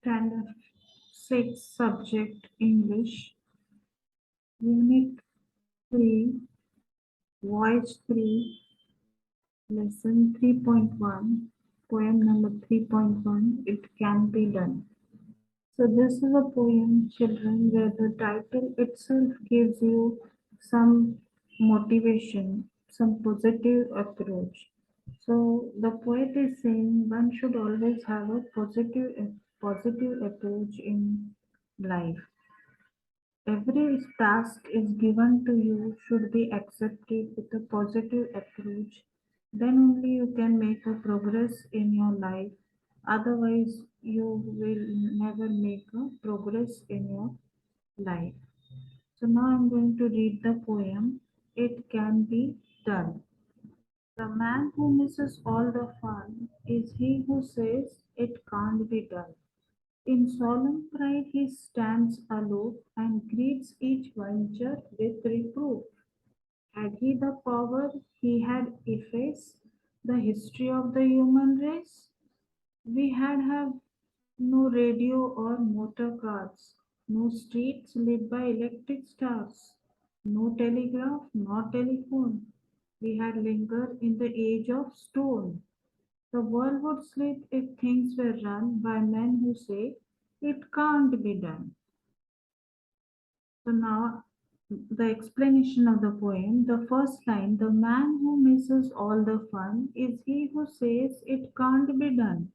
Standard 6 subject English, Unit 3, Voyage 3, Lesson 3.1, Poem number 3.1, It Can Be Done. So this is a poem, children, where the title itself gives you some motivation, some positive approach. So the poet is saying one should always have a positive approach in life. Every task is given to you should be accepted with a positive approach. Then only you can make a progress in your life. Otherwise, you will never make a progress in your life. So now I'm going to read the poem. It can be done. The man who misses all the fun is he who says it can't be done. In solemn pride he stands aloof and greets each venture with reproof. Had he the power, he had effaced the history of the human race. We had have no radio or motor cars, no streets lit by electric stars, no telegraph nor telephone. We had lingered in the age of stone. The world would sleep if things were run by men who say it can't be done. So now the explanation of the poem. The first line, the man who misses all the fun is he who says it can't be done.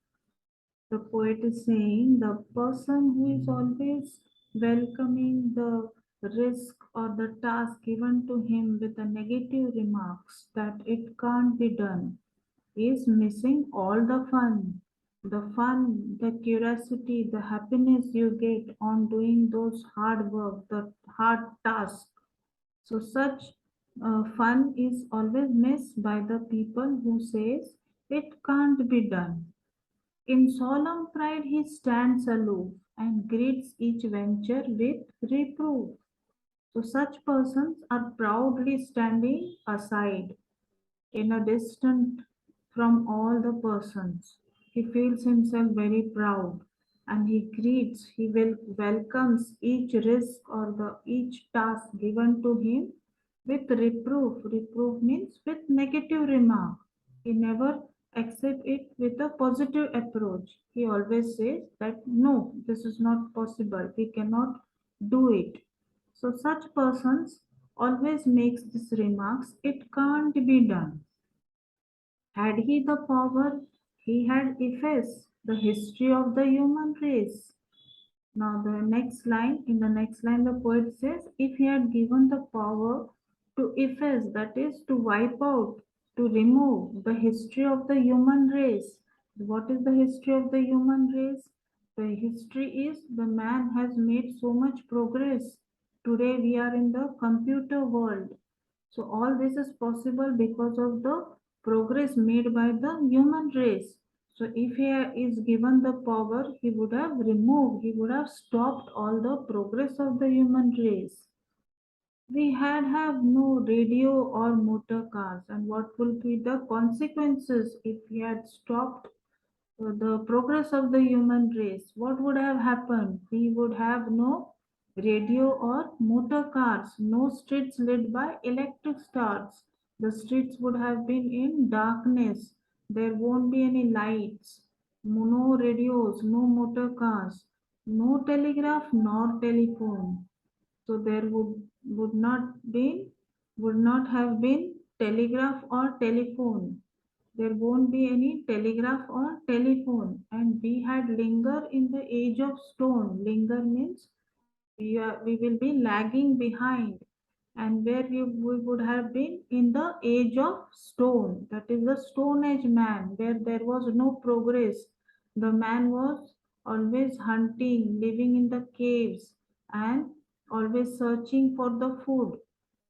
The poet is saying the person who is always welcoming the risk or the task given to him with the negative remarks that it can't be done is missing all the fun. The fun, the curiosity, the happiness you get on doing those hard work, the hard task. So such fun is always missed by the people who says it can't be done. In solemn pride he stands aloof and greets each venture with reproof. So such persons are proudly standing aside in a distant from all the persons. He feels himself very proud and he greets, he will welcomes each risk or the each task given to him with reproof. Reproof means with negative remark. He never accept it with a positive approach. He always says that no, this is not possible. We cannot do it. So such persons always makes these remarks, it can't be done. Had he the power, he had effaced the history of the human race. Now, in the next line, the poet says, if he had given the power to efface, that is, to wipe out, to remove the history of the human race. What is the history of the human race? The history is the man has made so much progress. Today, we are in the computer world. So, all this is possible because of the progress made by the human race. So if he is given the power, he would have removed, he would have stopped all the progress of the human race. We had have no radio or motor cars, and what will be the consequences if we had stopped the progress of the human race? What would have happened? We would have no radio or motor cars, no streets lit by electric stars. The streets would have been in darkness. There won't be any lights, no radios, no motor cars, no telegraph nor telephone. So there would not have been telegraph or telephone. There won't be any telegraph or telephone, and we had linger in the age of stone. Linger means we will be lagging behind, and where we would have been in the age of stone, that is the stone age man, where there was no progress. The man was always hunting, living in the caves, and always searching for the food.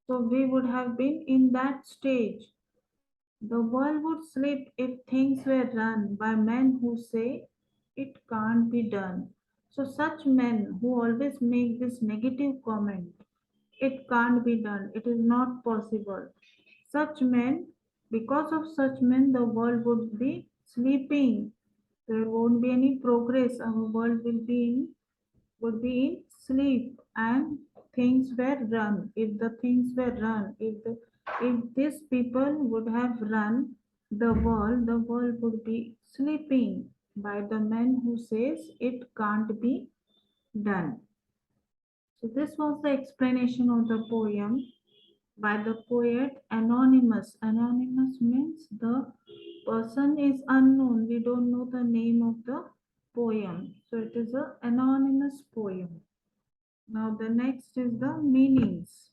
So we would have been in that stage. The world would sleep if things were run by men who say it can't be done. So, such men who always make this negative comment, it can't be done, it is not possible. Such men, because of such men, the world would be sleeping. There won't be any progress. Our world would be in sleep, and things were run. If the things were run, if these people would have run the world would be sleeping by the man who says it can't be done. So this was the explanation of the poem by the poet Anonymous. Anonymous means the person is unknown. We don't know the name of the poem. So it is an anonymous poem. Now the next is the meanings.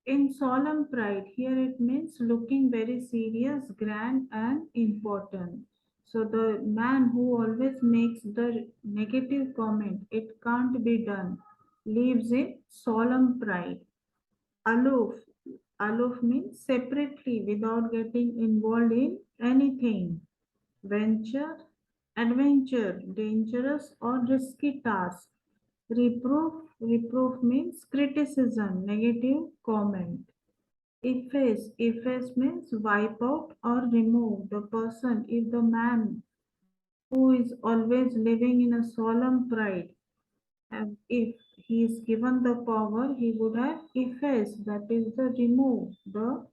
In solemn pride, here it means looking very serious, grand and important. So the man who always makes the negative comment, it can't be done, lives in solemn pride. Aloof. Aloof means separately without getting involved in anything. Venture, adventure, dangerous or risky task. Reproof means criticism, negative comment. Efface means wipe out or remove the person. If the man who is always living in a solemn pride, and if he is given the power, he would have effaced, that is the remove the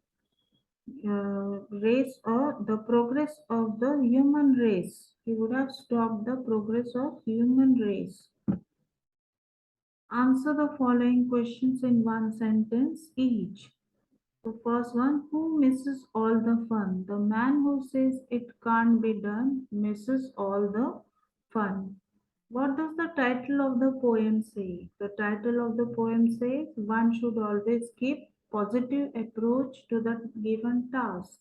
race or the progress of the human race. He would have stopped the progress of human race. Answer the following questions in one sentence each. The first one, who misses all the fun? The man who says it can't be done misses all the fun. What does the title of the poem say? The title of the poem says one should always keep positive approach to the given task.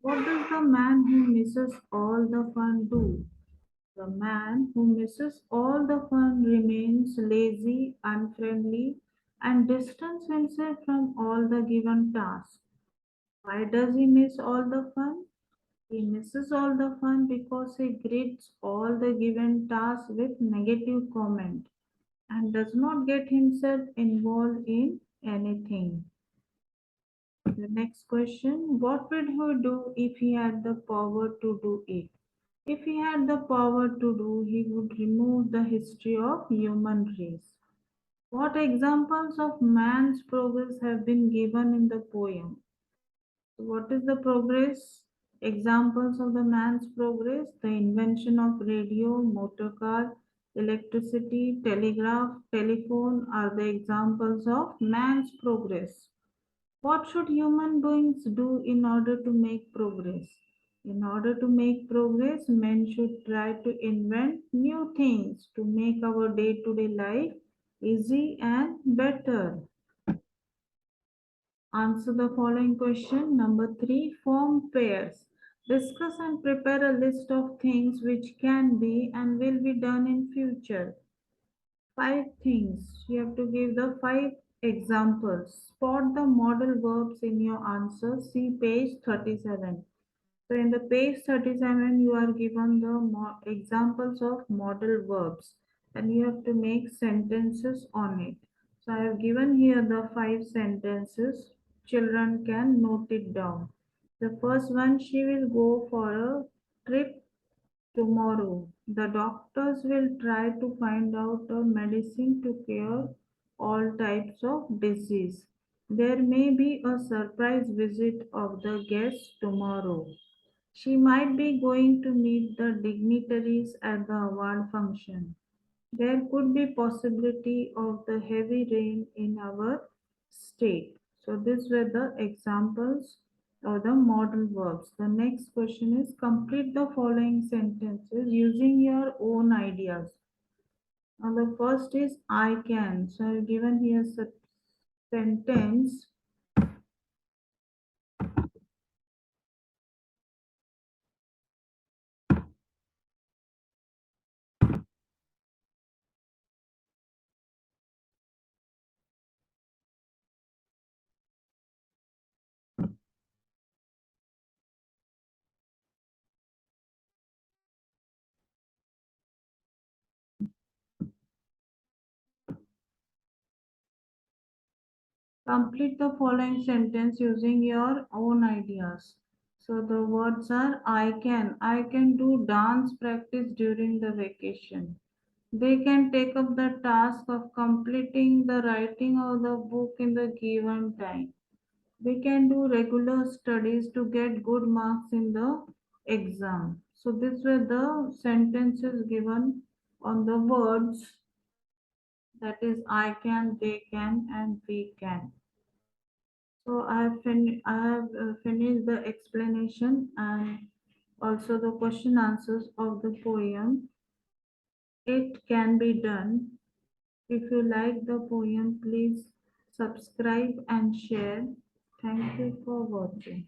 What does the man who misses all the fun do? The man who misses all the fun remains lazy, unfriendly, and distances himself from all the given tasks. Why does he miss all the fun? He misses all the fun because he greets all the given tasks with negative comment and does not get himself involved in anything. The next question, what would he do if he had the power to do it? If he had the power to do, he would remove the history of human race. What examples of man's progress have been given in the poem? So what is the progress? Examples of the man's progress: the invention of radio, motor car, electricity, telegraph, telephone are the examples of man's progress. What should human beings do in order to make progress? In order to make progress, men should try to invent new things to make our day to day life easy and better. Answer the following question. Number 3, form pairs. Discuss and prepare a list of things which can be and will be done in future. 5 things. You have to give the 5 examples. Spot the model verbs in your answer. See page 37. So in the page 37, you are given the examples of model verbs and you have to make sentences on it. So I have given here the 5 sentences. Children can note it down. The first one, she will go for a trip tomorrow. The doctors will try to find out a medicine to cure all types of disease. There may be a surprise visit of the guests tomorrow. She might be going to meet the dignitaries at the award function. There could be possibility of the heavy rain in our state. So these were the examples of the modal verbs. The next question is complete the following sentences using your own ideas. Now the first is I can. So I've given here a sentence. Complete the following sentence using your own ideas. So the words are I can do dance practice during the vacation. They can take up the task of completing the writing of the book in the given time. They can do regular studies to get good marks in the exam. So these were the sentences given on the words, that is I can, they can, and we can. So I have finished the explanation and also the question answers of the poem. It can be done. If you like the poem, please subscribe and share. Thank you for watching.